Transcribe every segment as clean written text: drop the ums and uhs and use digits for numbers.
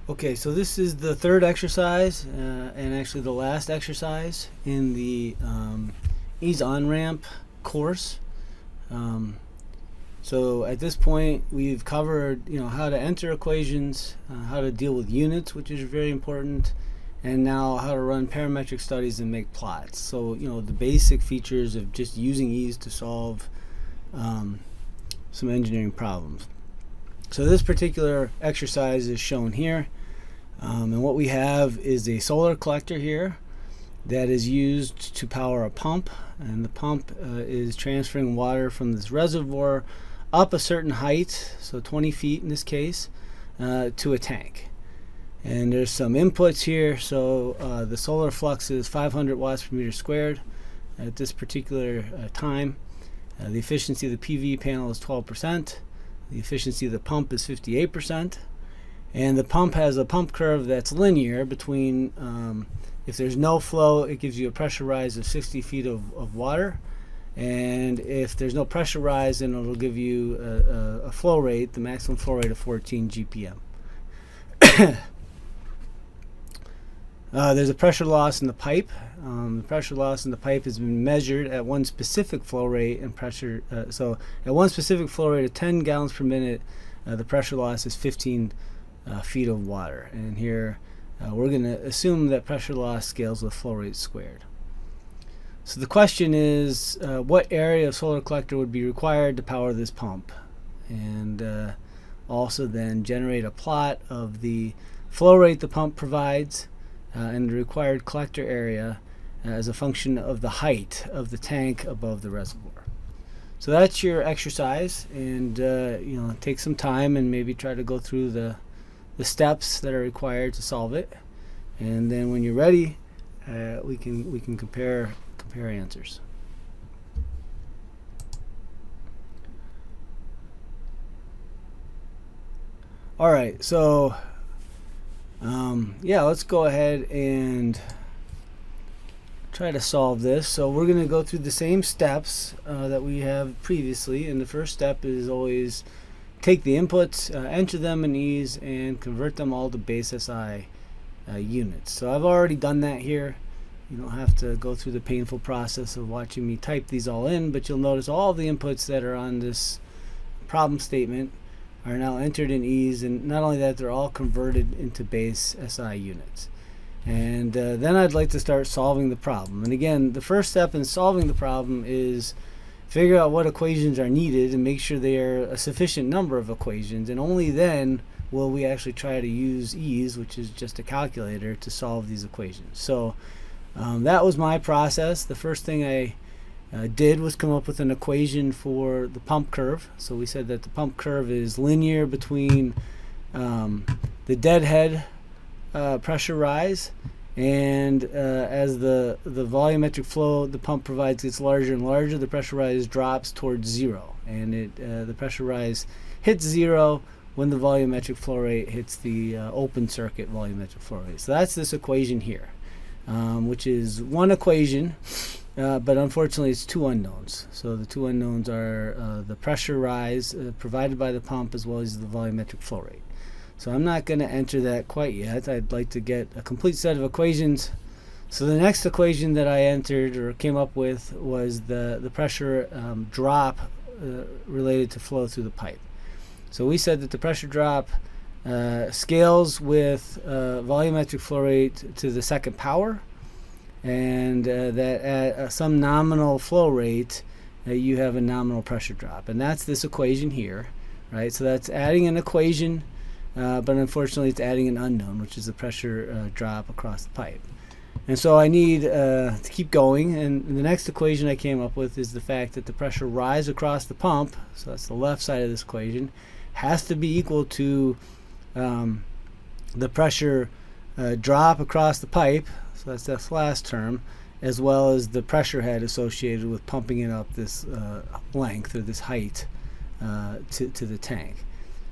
Okay, so this is the third exercise, and actually the last exercise in the EES Onramp course. So at this point, we've covered, how to enter equations, how to deal with units, which is very important, and now how to run parametric studies and make plots. So, the basic features of just using EES to solve some engineering problems. So this particular exercise is shown here. And what we have is a solar collector here that is used to power a pump, and the pump is transferring water from this reservoir up a certain height, so 20 feet in this case, to a tank. And there's some inputs here. So the solar flux is 500 watts per meter squared at this particular time. The efficiency of the PV panel is 12%. The efficiency of the pump is 58%. And the pump has a pump curve that's linear between, if there's no flow, it gives you a pressure rise of 60 feet of water. And if there's no pressure rise, then it'll give you a flow rate, the maximum flow rate of 14 GPM. There's a pressure loss in the pipe. The pressure loss in the pipe has been measured at one specific flow rate and pressure. So at one specific flow rate of 10 gallons per minute, the pressure loss is 15 feet of water. And here we're going to assume that pressure loss scales with flow rate squared. So the question is, what area of solar collector would be required to power this pump? And also then generate a plot of the flow rate the pump provides and the required collector area as a function of the height of the tank above the reservoir. So that's your exercise, and take some time and maybe try to go through the steps that are required to solve it, and then when you're ready, we can compare answers. All right, so let's go ahead and try to solve this. So we're going to go through the same steps that we have previously, and the first step is always take the inputs, enter them in EES, and convert them all to base SI units. So I've already done that here. You don't have to go through the painful process of watching me type these all in, but you'll notice all the inputs that are on this problem statement are now entered in EES, and not only that, they're all converted into base SI units. And then I'd like to start solving the problem. And again, the first step in solving the problem is figure out what equations are needed and make sure they are a sufficient number of equations, and only then will we actually try to use EES, which is just a calculator, to solve these equations. So that was my process. The first thing I did was come up with an equation for the pump curve. So we said that the pump curve is linear between the deadhead pressure rise, and as the volumetric flow the pump provides gets larger and larger, the pressure rise drops towards zero, and the pressure rise hits zero when the volumetric flow rate hits the open circuit volumetric flow rate. So that's this equation here, which is one equation, but unfortunately it's two unknowns. So the two unknowns are the pressure rise provided by the pump as well as the volumetric flow rate. So I'm not going to enter that quite yet. I'd like to get a complete set of equations. So the next equation that I entered or came up with was the pressure drop related to flow through the pipe. So we said that the pressure drop scales with volumetric flow rate to the second power, and that at some nominal flow rate you have a nominal pressure drop. And that's this equation here, right? So that's adding an equation, but unfortunately it's adding an unknown, which is the pressure drop across the pipe. And so I need to keep going, and the next equation I came up with is the fact that the pressure rise across the pump, so that's the left side of this equation, has to be equal to the pressure drop across the pipe, so that's this last term, as well as the pressure head associated with pumping it up this length or this height to the tank.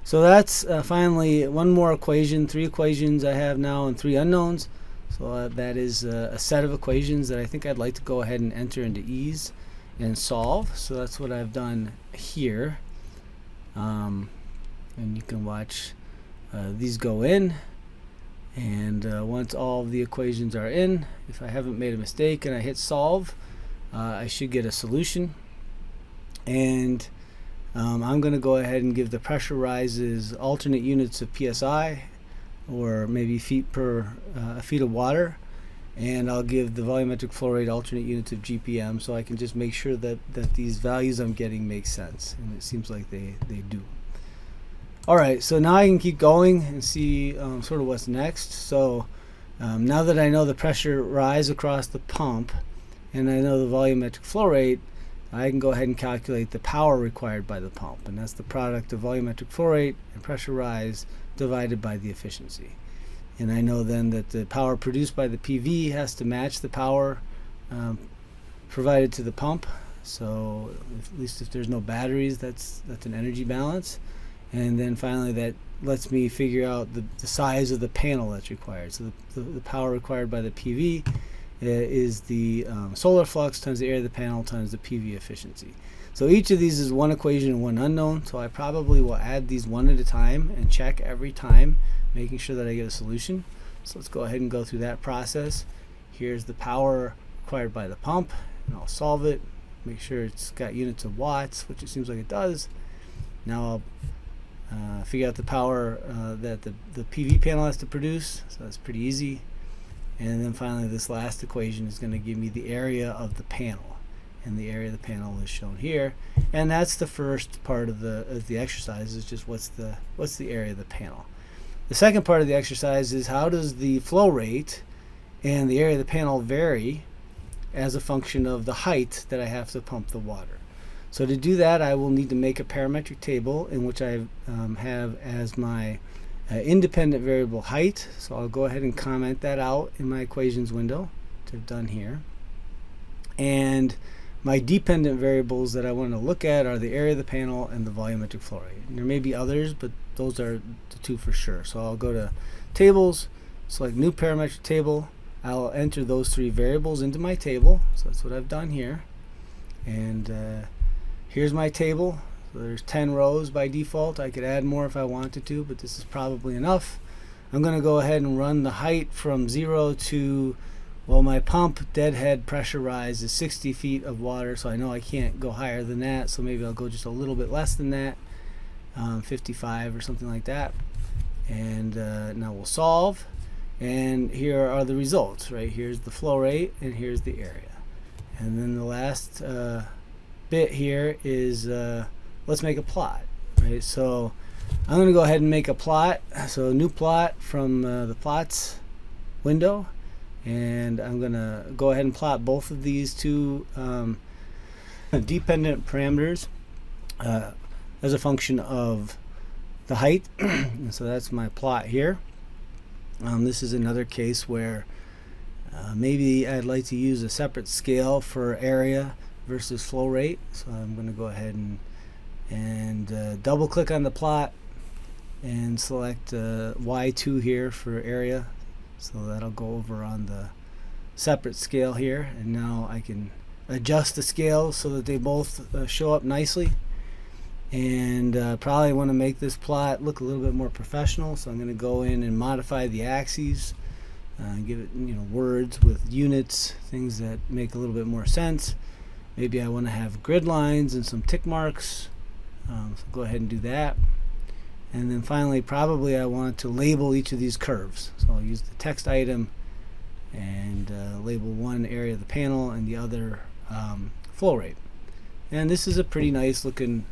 So that's finally one more equation, three equations I have now and three unknowns. So that is a set of equations that I think I'd like to go ahead and enter into EES and solve. So that's what I've done here. And you can watch these go in. And once all of the equations are in, if I haven't made a mistake and I hit solve, I should get a solution. And I'm going to go ahead and give the pressure rises alternate units of psi, or maybe feet per feet of water, and I'll give the volumetric flow rate alternate units of GPM, so I can just make sure that these values I'm getting make sense, and it seems like they do. Alright, so now I can keep going and see sort of what's next. So now that I know the pressure rise across the pump and I know the volumetric flow rate, I can go ahead and calculate the power required by the pump, and that's the product of volumetric flow rate and pressure rise divided by the efficiency. And I know then that the power produced by the PV has to match the power provided to the pump. So at least if there's no batteries, that's an energy balance. And then finally that lets me figure out the size of the panel that's required. So the power required by the PV is the solar flux times the area of the panel times the PV efficiency. So each of these is one equation and one unknown, so I probably will add these one at a time and check every time, making sure that I get a solution. So let's go ahead and go through that process. Here's the power required by the pump, and I'll solve it, make sure it's got units of watts, which it seems like it does. Now I'll figure out the power that the PV panel has to produce, so that's pretty easy. And then finally this last equation is going to give me the area of the panel, and the area of the panel is shown here, and that's the first part of the exercise, is just what's the area of the panel. The second part of the exercise is how does the flow rate and the area of the panel vary as a function of the height that I have to pump the water. So to do that, I will need to make a parametric table in which I have as my independent variable height. So I'll go ahead and comment that out in my equations window, which I've done here. And my dependent variables that I want to look at are the area of the panel and the volumetric flow rate. And there may be others, but those are the two for sure. So I'll go to tables, select new parametric table. I'll enter those three variables into my table. So that's what I've done here. And here's my table. So there's 10 rows by default. I could add more if I wanted to, but this is probably enough. I'm going to go ahead and run the height from 0 to, well, my pump deadhead pressure rise is 60 feet of water, so I know I can't go higher than that, so maybe I'll go just a little bit less than that, 55 or something like that. And now we'll solve, and here are the results, right? Here's the flow rate and here's the area. And then the last bit here is let's make a plot, right? So I'm going to go ahead and make a plot. So new plot from the plots window, and I'm going to go ahead and plot both of these two dependent parameters as a function of the height. And so that's my plot here. This is another case where maybe I'd like to use a separate scale for area versus flow rate. So I'm going to go ahead and double click on the plot and select Y2 here for area. So that'll go over on the separate scale here, and now I can adjust the scales so that they both show up nicely. And probably want to make this plot look a little bit more professional, so I'm going to go in and modify the axes, give it words with units, things that make a little bit more sense. Maybe I want to have grid lines and some tick marks, so go ahead and do that. And then finally, probably I want to label each of these curves. So I'll use the text item and label one area of the panel and the other flow rate. And this is a pretty nice looking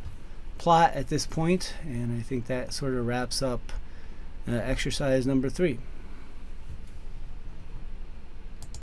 plot at this point, and I think that sort of wraps up exercise number 3.